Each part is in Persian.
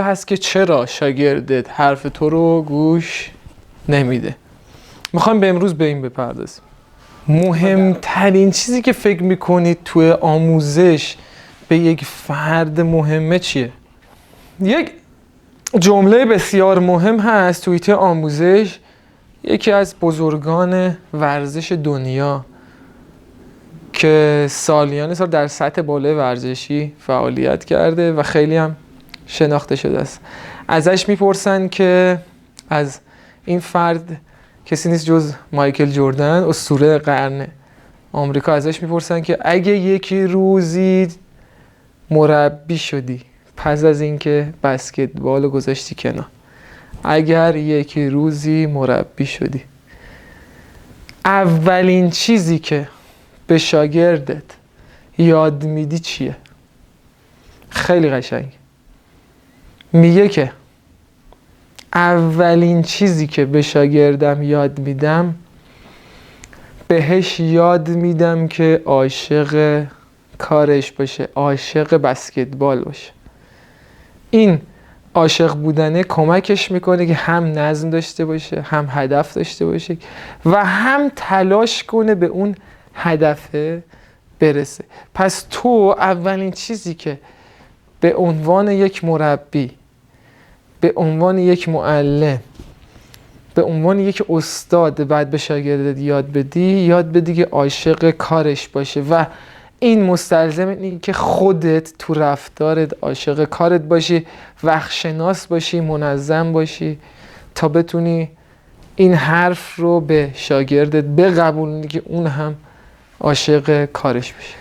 هست که چرا شاگردت حرف تو رو گوش نمیده. میخوایم به امروز به این بپردازیم. مهمترین چیزی که فکر میکنید توی آموزش به یک فرد مهمه چیه؟ یک جمله بسیار مهم هست توی آموزش. یکی از بزرگان ورزش دنیا که سالیان سال در سطح بالای ورزشی فعالیت کرده و خیلی هم شناخته شده است، ازش میپرسن که از این فرد کسی نیست جز مایکل جردن، اسطوره قرن آمریکا، ازش میپرسن که اگه یکی روزی مربی شدی پس از اینکه بسکتبال رو گذاشتی کنار، اگر یکی روزی مربی شدی، اولین چیزی که به شاگردت یاد میدی چیه؟ خیلی قشنگ میگه که اولین چیزی که به شاگردم یاد میدم، بهش یاد میدم که عاشق کارش باشه، عاشق بسکتبال باشه. این عاشق بودنه کمکش میکنه که هم نظم داشته باشه، هم هدف داشته باشه و هم تلاش کنه به اون هدفه برسه. پس تو اولین چیزی که به عنوان یک مربی، به عنوان یک معلم، به عنوان یک استاد بعد به شاگردت یاد بدی که عاشق کارش باشه و این مستلزم اینه که خودت تو رفتارت عاشق کارت باشی، وقت‌شناس باشی، منظم باشی تا بتونی این حرف رو به شاگردت بقبولونی که اون هم عاشق کارش بشه.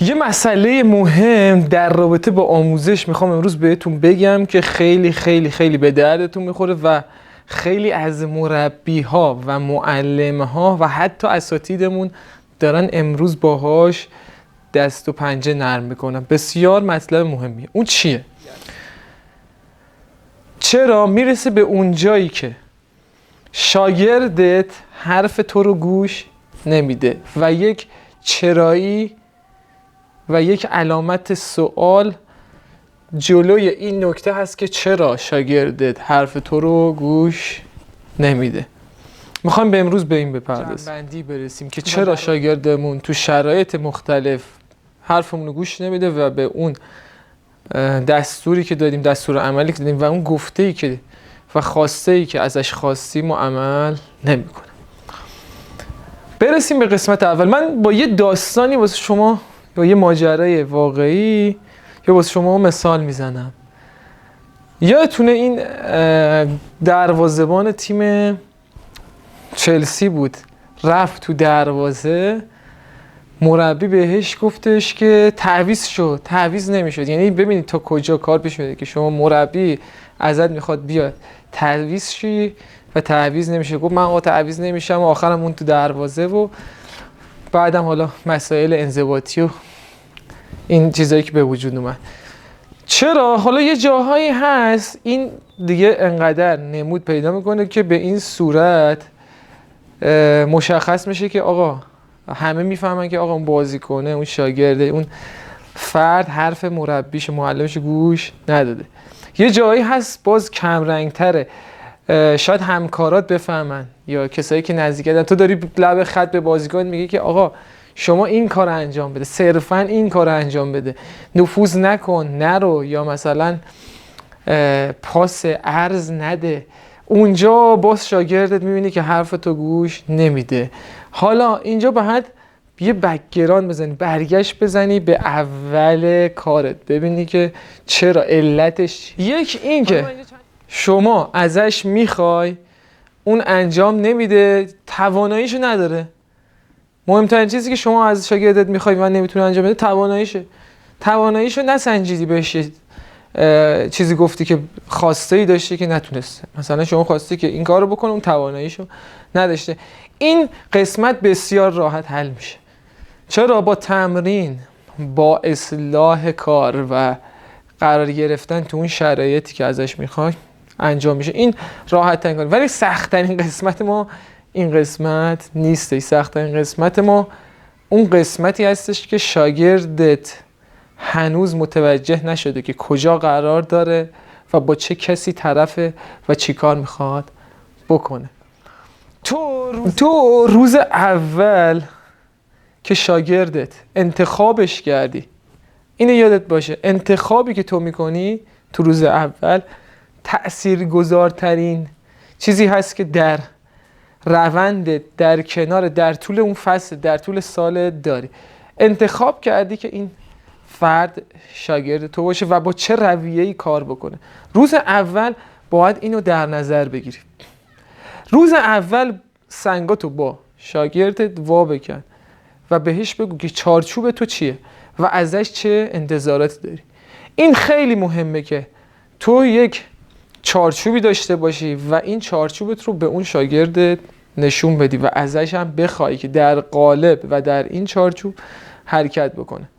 یه مسئله مهم در رابطه با آموزش میخوام امروز بهتون بگم که خیلی خیلی خیلی به دردتون میخوره و خیلی از مربی‌ها و معلم‌ها و حتی اساتیدمون دارن امروز باهاش دست و پنجه نرم میکنن. بسیار مطلب مهمیه. اون چیه؟ چرا میرسه به اون جایی که شاگردت حرف تو رو گوش نمیده و یک چرایی و یک علامت سوال جلوی این نکته هست که چرا شاگردت حرف تو رو گوش نمیده. میخوایم به امروز به این بپردازیم، جنبندی برسیم که چرا شاگردمون تو شرایط مختلف حرفمون رو گوش نمیده و به اون دستوری که دادیم، دستور عملی که دادیم و اون گفته‌ای که و خواسته‌ای که ازش خواستیم و عمل نمیکنه. برسیم به قسمت اول. من با یه داستانی واسه شما، با یه ماجرای واقعی یا واسه شما مثال میزنم. یادتونه این دروازه‌بان تیم چلسی بود، رفت تو دروازه، مربی بهش گفتش که تعویض شد، تعویض نمیشد. یعنی ببینید تا کجا کار پیش میره که شما مربی ازت میخواد بیاد تعویض شی و تعویض نمیشه. گفت من آقا تعویض نمیشم و آخرم اون تو دروازه و بعدم حالا مسائل انضباطی و این چیزایی که به وجود اومد. چرا؟ حالا یه جاهایی هست این دیگه انقدر نمود پیدا میکنه که به این صورت مشخص میشه که آقا همه میفهمن که آقا اون بازیکنه، اون شاگرده، اون فرد حرف مربیش، معلمش گوش نداده. یه جایی هست باز کم رنگ تره، شاید همکارات بفهمن یا کسایی که نزدیکن. تو داری لب خط به بازیکن میگی که آقا شما این کار انجام بده، صرفا این کار انجام بده، نفوذ نکن، نرو، یا مثلا پاس عرض نده. اونجا باز شاگردت میبینی که حرف تو گوش نمیده. حالا اینجا باید یه بک‌گراند بزنی، برگشت بزنی به اول کارت، ببینی که چرا، علتش. یک این که شما ازش میخوای اون انجام نمیده، تواناییشو نداره. مهمترین چیزی که شما از شاگردت میخوای و نمیتونه انجام بده تواناییشو نسنجیدی، بهش چیزی گفتی که خواسته داشتی که نتونسته. مثلا شما خواستی که این کارو بکنه، اون تواناییشو نداشته. این قسمت بسیار راحت حل میشه. چرا؟ با تمرین، با اصلاح کار و قرار گرفتن تو اون شرایطی که ازش میخوای انجام میشه. این راحت ترین کار. ولی سخت ترین قسمت ما این قسمت نیسته. سخت ترین قسمت ما اون قسمتی هستش که شاگردت هنوز متوجه نشده که کجا قرار داره و با چه کسی طرفه و چی کار میخواد بکنه. تو روز اول که شاگردت انتخابش کردی، اینو یادت باشه، انتخابی که تو میکنی تو روز اول تأثیرگذارترین چیزی هست که در روند، در کنار، در طول اون فصل، در طول سال داری. انتخاب کردی که این فرد شاگرد تو باشه و با چه رویه‌ای کار بکنه. روز اول باید اینو در نظر بگیری. روز اول سنگاتو با شاگردت وا بکن و بهش بگو که چارچوب تو چیه و ازش چه انتظاراتی داری. این خیلی مهمه که تو یک چارچوبی داشته باشی و این چارچوبت رو به اون شاگردت نشون بدی و ازش هم بخوای که در قالب و در این چارچوب حرکت بکنه.